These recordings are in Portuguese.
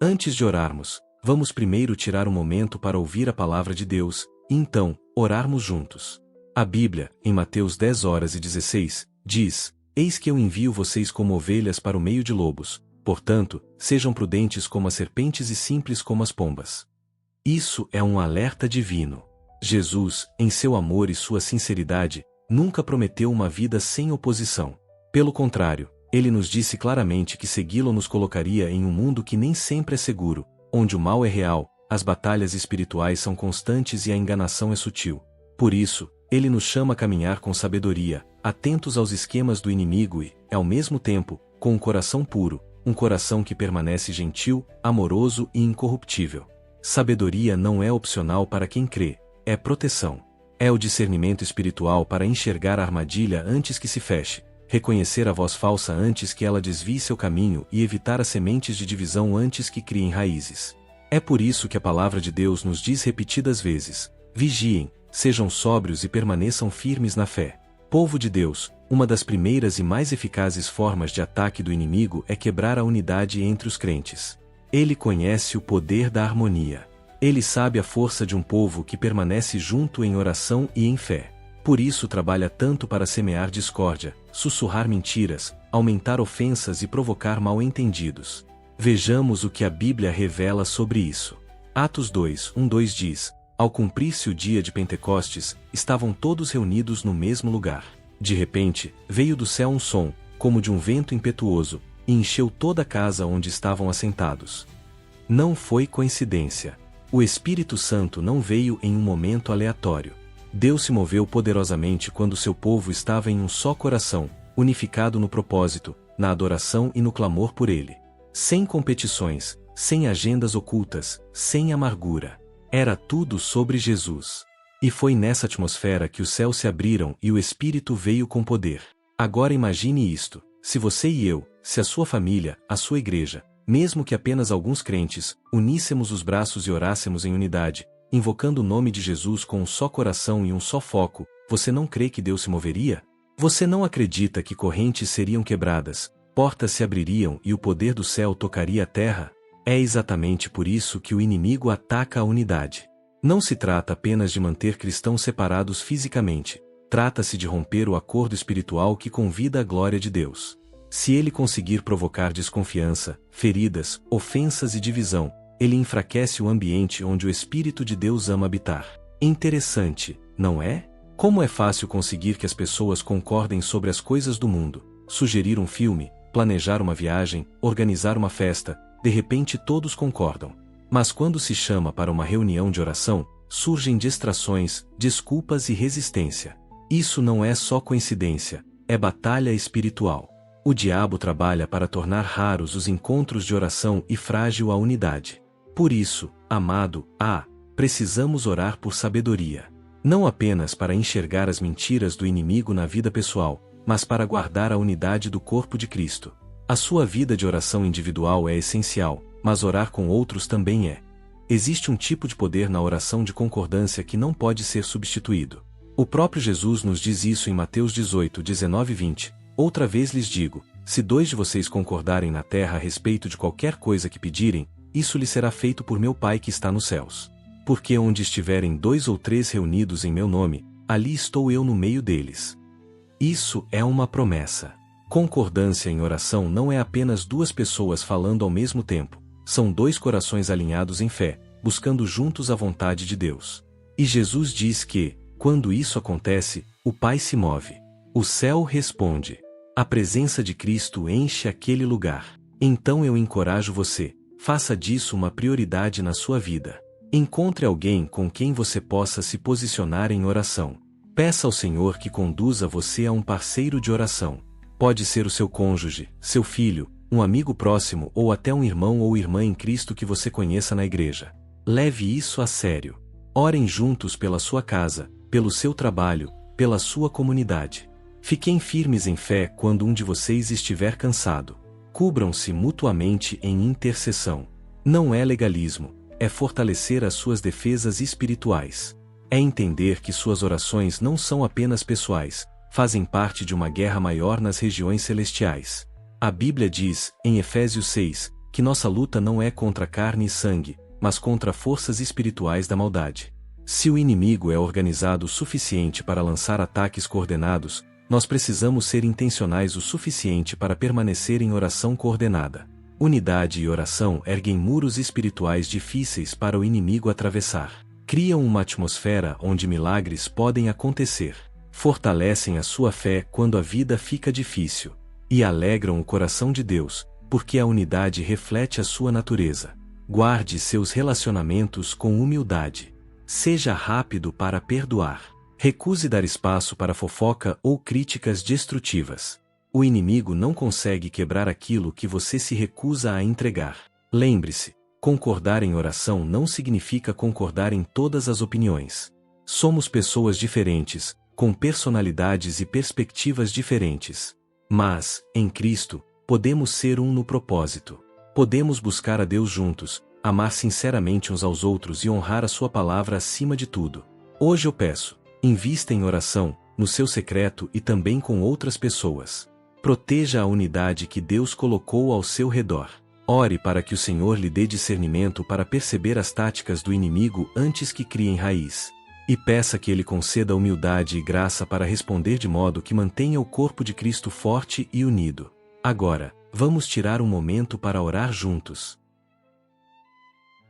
Antes de orarmos, vamos primeiro tirar um momento para ouvir a palavra de Deus, e então, orarmos juntos. A Bíblia, em Mateus 10:16, diz: Eis que eu envio vocês como ovelhas para o meio de lobos, portanto, sejam prudentes como as serpentes e simples como as pombas. Isso é um alerta divino. Jesus, em seu amor e sua sinceridade, nunca prometeu uma vida sem oposição. Pelo contrário, ele nos disse claramente que segui-lo nos colocaria em um mundo que nem sempre é seguro, onde o mal é real, as batalhas espirituais são constantes e a enganação é sutil. Por isso, ele nos chama a caminhar com sabedoria, atentos aos esquemas do inimigo e, ao mesmo tempo, com um coração puro, um coração que permanece gentil, amoroso e incorruptível. Sabedoria não é opcional para quem crê, é proteção. É o discernimento espiritual para enxergar a armadilha antes que se feche, reconhecer a voz falsa antes que ela desvie seu caminho e evitar as sementes de divisão antes que criem raízes. É por isso que a palavra de Deus nos diz repetidas vezes: vigiem, sejam sóbrios e permaneçam firmes na fé. Povo de Deus, uma das primeiras e mais eficazes formas de ataque do inimigo é quebrar a unidade entre os crentes. Ele conhece o poder da harmonia. Ele sabe a força de um povo que permanece junto em oração e em fé. Por isso trabalha tanto para semear discórdia, sussurrar mentiras, aumentar ofensas e provocar mal-entendidos. Vejamos o que a Bíblia revela sobre isso. Atos 2:1-2 diz: Ao cumprir-se o dia de Pentecostes, estavam todos reunidos no mesmo lugar. De repente, veio do céu um som, como de um vento impetuoso, e encheu toda a casa onde estavam assentados. Não foi coincidência. O Espírito Santo não veio em um momento aleatório. Deus se moveu poderosamente quando seu povo estava em um só coração, unificado no propósito, na adoração e no clamor por ele. Sem competições, sem agendas ocultas, sem amargura. Era tudo sobre Jesus. E foi nessa atmosfera que os céus se abriram e o Espírito veio com poder. Agora imagine isto: se você e eu, se a sua família, a sua igreja, mesmo que apenas alguns crentes, uníssemos os braços e orássemos em unidade, invocando o nome de Jesus com um só coração e um só foco, você não crê que Deus se moveria? Você não acredita que correntes seriam quebradas, portas se abririam e o poder do céu tocaria a terra? É exatamente por isso que o inimigo ataca a unidade. Não se trata apenas de manter cristãos separados fisicamente, trata-se de romper o acordo espiritual que convida a glória de Deus. Se ele conseguir provocar desconfiança, feridas, ofensas e divisão, ele enfraquece o ambiente onde o Espírito de Deus ama habitar. Interessante, não é? Como é fácil conseguir que as pessoas concordem sobre as coisas do mundo, sugerir um filme, planejar uma viagem, organizar uma festa, de repente todos concordam. Mas quando se chama para uma reunião de oração, surgem distrações, desculpas e resistência. Isso não é só coincidência, é batalha espiritual. O diabo trabalha para tornar raros os encontros de oração e frágil a unidade. Por isso, amado, precisamos orar por sabedoria. Não apenas para enxergar as mentiras do inimigo na vida pessoal, mas para guardar a unidade do corpo de Cristo. A sua vida de oração individual é essencial, mas orar com outros também é. Existe um tipo de poder na oração de concordância que não pode ser substituído. O próprio Jesus nos diz isso em Mateus 18:19-20. Outra vez lhes digo, se 2 de vocês concordarem na terra a respeito de qualquer coisa que pedirem, isso lhe será feito por meu Pai que está nos céus. Porque onde estiverem 2 ou 3 reunidos em meu nome, ali estou eu no meio deles. Isso é uma promessa. Concordância em oração não é apenas 2 pessoas falando ao mesmo tempo, são 2 corações alinhados em fé, buscando juntos a vontade de Deus. E Jesus diz que, quando isso acontece, o Pai se move. O céu responde. A presença de Cristo enche aquele lugar. Então eu encorajo você, faça disso uma prioridade na sua vida. Encontre alguém com quem você possa se posicionar em oração. Peça ao Senhor que conduza você a um parceiro de oração. Pode ser o seu cônjuge, seu filho, um amigo próximo ou até um irmão ou irmã em Cristo que você conheça na igreja. Leve isso a sério. Orem juntos pela sua casa, pelo seu trabalho, pela sua comunidade. Fiquem firmes em fé quando um de vocês estiver cansado. Cubram-se mutuamente em intercessão. Não é legalismo, é fortalecer as suas defesas espirituais. É entender que suas orações não são apenas pessoais, fazem parte de uma guerra maior nas regiões celestiais. A Bíblia diz, em Efésios 6, que nossa luta não é contra carne e sangue, mas contra forças espirituais da maldade. Se o inimigo é organizado o suficiente para lançar ataques coordenados, nós precisamos ser intencionais o suficiente para permanecer em oração coordenada. Unidade e oração erguem muros espirituais difíceis para o inimigo atravessar. Criam uma atmosfera onde milagres podem acontecer. Fortalecem a sua fé quando a vida fica difícil. E alegram o coração de Deus, porque a unidade reflete a sua natureza. Guarde seus relacionamentos com humildade. Seja rápido para perdoar. Recuse dar espaço para fofoca ou críticas destrutivas. O inimigo não consegue quebrar aquilo que você se recusa a entregar. Lembre-se, concordar em oração não significa concordar em todas as opiniões. Somos pessoas diferentes, com personalidades e perspectivas diferentes. Mas, em Cristo, podemos ser um no propósito. Podemos buscar a Deus juntos, amar sinceramente uns aos outros e honrar a sua palavra acima de tudo. Hoje eu peço, invista em oração, no seu secreto e também com outras pessoas. Proteja a unidade que Deus colocou ao seu redor. Ore para que o Senhor lhe dê discernimento para perceber as táticas do inimigo antes que criem raiz. E peça que Ele conceda humildade e graça para responder de modo que mantenha o corpo de Cristo forte e unido. Agora, vamos tirar um momento para orar juntos.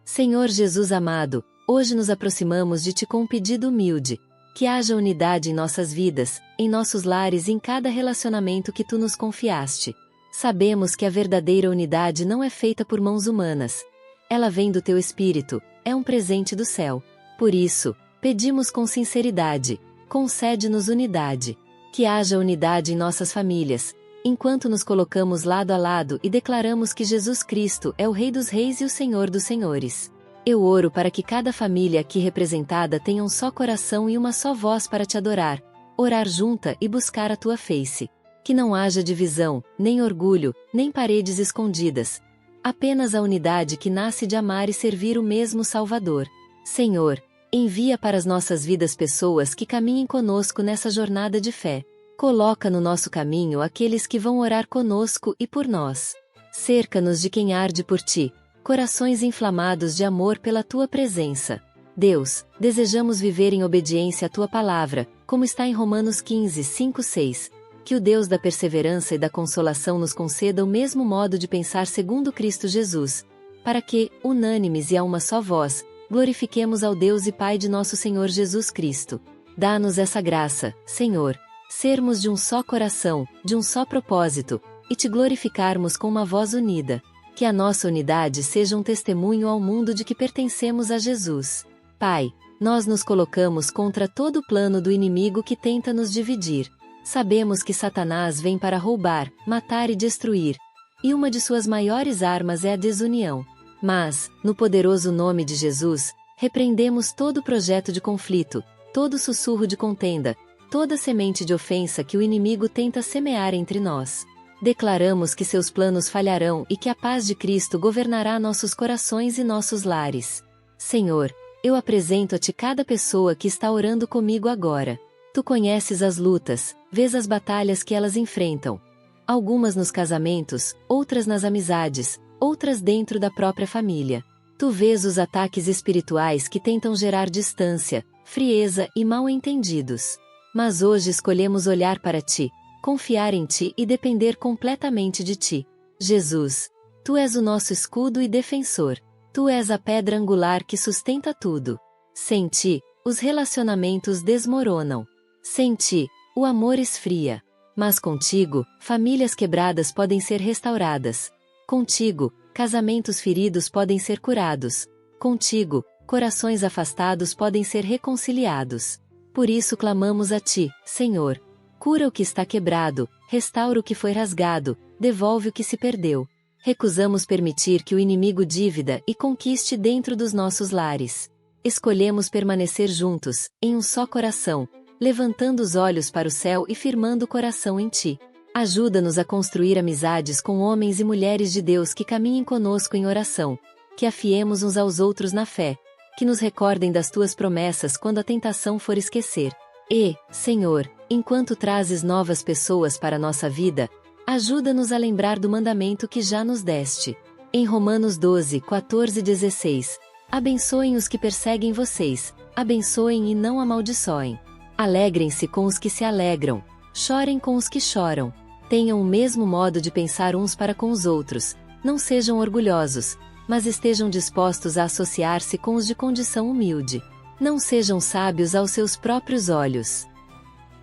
Senhor Jesus amado, hoje nos aproximamos de Ti com um pedido humilde. Que haja unidade em nossas vidas, em nossos lares e em cada relacionamento que Tu nos confiaste. Sabemos que a verdadeira unidade não é feita por mãos humanas. Ela vem do Teu Espírito, é um presente do céu. Por isso, pedimos com sinceridade, concede-nos unidade. Que haja unidade em nossas famílias, enquanto nos colocamos lado a lado e declaramos que Jesus Cristo é o Rei dos Reis e o Senhor dos Senhores. Eu oro para que cada família aqui representada tenha um só coração e uma só voz para Te adorar, orar junta e buscar a Tua face. Que não haja divisão, nem orgulho, nem paredes escondidas. Apenas a unidade que nasce de amar e servir o mesmo Salvador. Senhor, envia para as nossas vidas pessoas que caminhem conosco nessa jornada de fé. Coloca no nosso caminho aqueles que vão orar conosco e por nós. Cerca-nos de quem arde por Ti, corações inflamados de amor pela Tua presença. Deus, desejamos viver em obediência à Tua palavra, como está em Romanos 15, 5, 6. Que o Deus da perseverança e da consolação nos conceda o mesmo modo de pensar segundo Cristo Jesus, para que, unânimes e a uma só voz, glorifiquemos ao Deus e Pai de nosso Senhor Jesus Cristo. Dá-nos essa graça, Senhor, sermos de um só coração, de um só propósito, e Te glorificarmos com uma voz unida. Que a nossa unidade seja um testemunho ao mundo de que pertencemos a Jesus. Pai, nós nos colocamos contra todo o plano do inimigo que tenta nos dividir. Sabemos que Satanás vem para roubar, matar e destruir, e uma de suas maiores armas é a desunião. Mas, no poderoso nome de Jesus, repreendemos todo projeto de conflito, todo sussurro de contenda, toda semente de ofensa que o inimigo tenta semear entre nós. Declaramos que seus planos falharão e que a paz de Cristo governará nossos corações e nossos lares. Senhor, eu apresento a Ti cada pessoa que está orando comigo agora. Tu conheces as lutas, vês as batalhas que elas enfrentam. Algumas nos casamentos, outras nas amizades, outras dentro da própria família. Tu vês os ataques espirituais que tentam gerar distância, frieza e mal-entendidos. Mas hoje escolhemos olhar para Ti, confiar em Ti e depender completamente de Ti. Jesus, Tu és o nosso escudo e defensor. Tu és a pedra angular que sustenta tudo. Sem Ti, os relacionamentos desmoronam. Sem Ti, o amor esfria. Mas contigo, famílias quebradas podem ser restauradas. Contigo, casamentos feridos podem ser curados. Contigo, corações afastados podem ser reconciliados. Por isso clamamos a Ti, Senhor. Cura o que está quebrado, restaura o que foi rasgado, devolve o que se perdeu. Recusamos permitir que o inimigo dívida e conquiste dentro dos nossos lares. Escolhemos permanecer juntos, em um só coração, levantando os olhos para o céu e firmando o coração em Ti. Ajuda-nos a construir amizades com homens e mulheres de Deus que caminhem conosco em oração, que afiemos uns aos outros na fé, que nos recordem das Tuas promessas quando a tentação for esquecer. E, Senhor, enquanto trazes novas pessoas para a nossa vida, ajuda-nos a lembrar do mandamento que já nos deste. Em Romanos 12, 14 e 16. Abençoem os que perseguem vocês, abençoem e não amaldiçoem. Alegrem-se com os que se alegram, chorem com os que choram. Tenham o mesmo modo de pensar uns para com os outros, não sejam orgulhosos, mas estejam dispostos a associar-se com os de condição humilde. Não sejam sábios aos seus próprios olhos.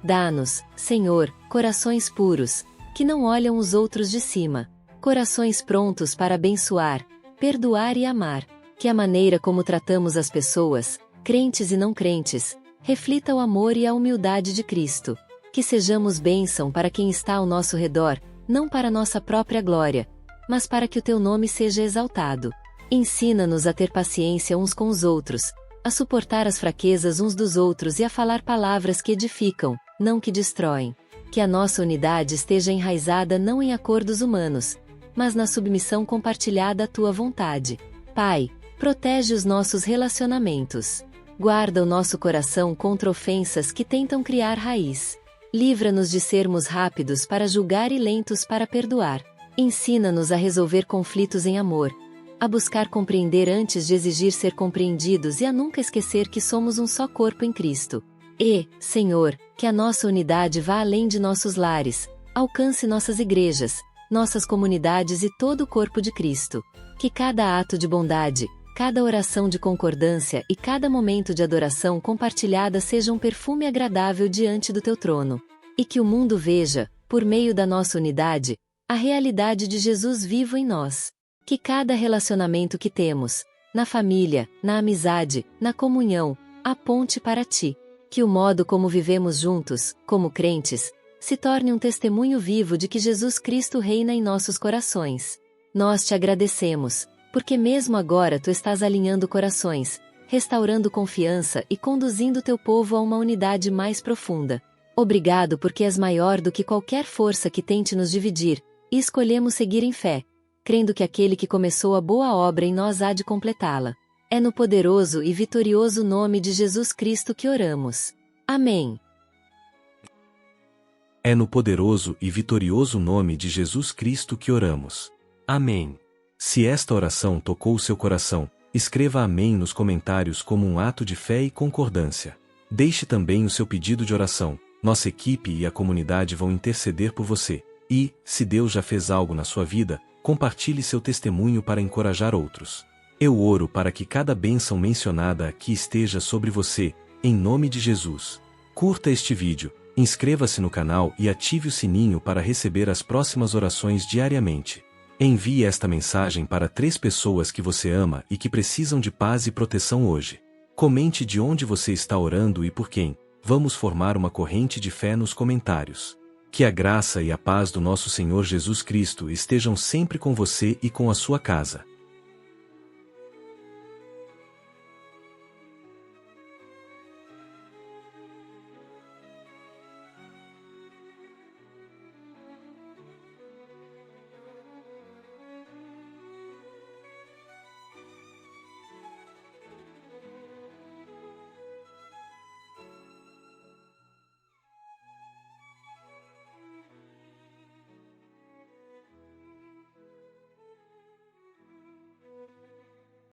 Dá-nos, Senhor, corações puros, que não olham os outros de cima, corações prontos para abençoar, perdoar e amar, que a maneira como tratamos as pessoas, crentes e não crentes, reflita o amor e a humildade de Cristo. Que sejamos bênção para quem está ao nosso redor, não para nossa própria glória, mas para que o teu nome seja exaltado. Ensina-nos a ter paciência uns com os outros, a suportar as fraquezas uns dos outros e a falar palavras que edificam, não que destroem. Que a nossa unidade esteja enraizada não em acordos humanos, mas na submissão compartilhada à tua vontade. Pai, protege os nossos relacionamentos. Guarda o nosso coração contra ofensas que tentam criar raiz. Livra-nos de sermos rápidos para julgar e lentos para perdoar. Ensina-nos a resolver conflitos em amor, a buscar compreender antes de exigir ser compreendidos e a nunca esquecer que somos um só corpo em Cristo. E, Senhor, que a nossa unidade vá além de nossos lares, alcance nossas igrejas, nossas comunidades e todo o corpo de Cristo. Que cada ato de bondade, cada oração de concordância e cada momento de adoração compartilhada seja um perfume agradável diante do teu trono. E que o mundo veja, por meio da nossa unidade, a realidade de Jesus vivo em nós. Que cada relacionamento que temos, na família, na amizade, na comunhão, aponte para ti. Que o modo como vivemos juntos, como crentes, se torne um testemunho vivo de que Jesus Cristo reina em nossos corações. Nós te agradecemos, porque mesmo agora tu estás alinhando corações, restaurando confiança e conduzindo teu povo a uma unidade mais profunda. Obrigado porque és maior do que qualquer força que tente nos dividir, e escolhemos seguir em fé, crendo que aquele que começou a boa obra em nós há de completá-la. É no poderoso e vitorioso nome de Jesus Cristo que oramos. Amém. É no poderoso e vitorioso nome de Jesus Cristo que oramos. Amém. Se esta oração tocou o seu coração, escreva amém nos comentários como um ato de fé e concordância. Deixe também o seu pedido de oração, nossa equipe e a comunidade vão interceder por você. E, se Deus já fez algo na sua vida, compartilhe seu testemunho para encorajar outros. Eu oro para que cada bênção mencionada aqui esteja sobre você, em nome de Jesus. Curta este vídeo, inscreva-se no canal e ative o sininho para receber as próximas orações diariamente. Envie esta mensagem para 3 pessoas que você ama e que precisam de paz e proteção hoje. Comente de onde você está orando e por quem. Vamos formar uma corrente de fé nos comentários. Que a graça e a paz do nosso Senhor Jesus Cristo estejam sempre com você e com a sua casa.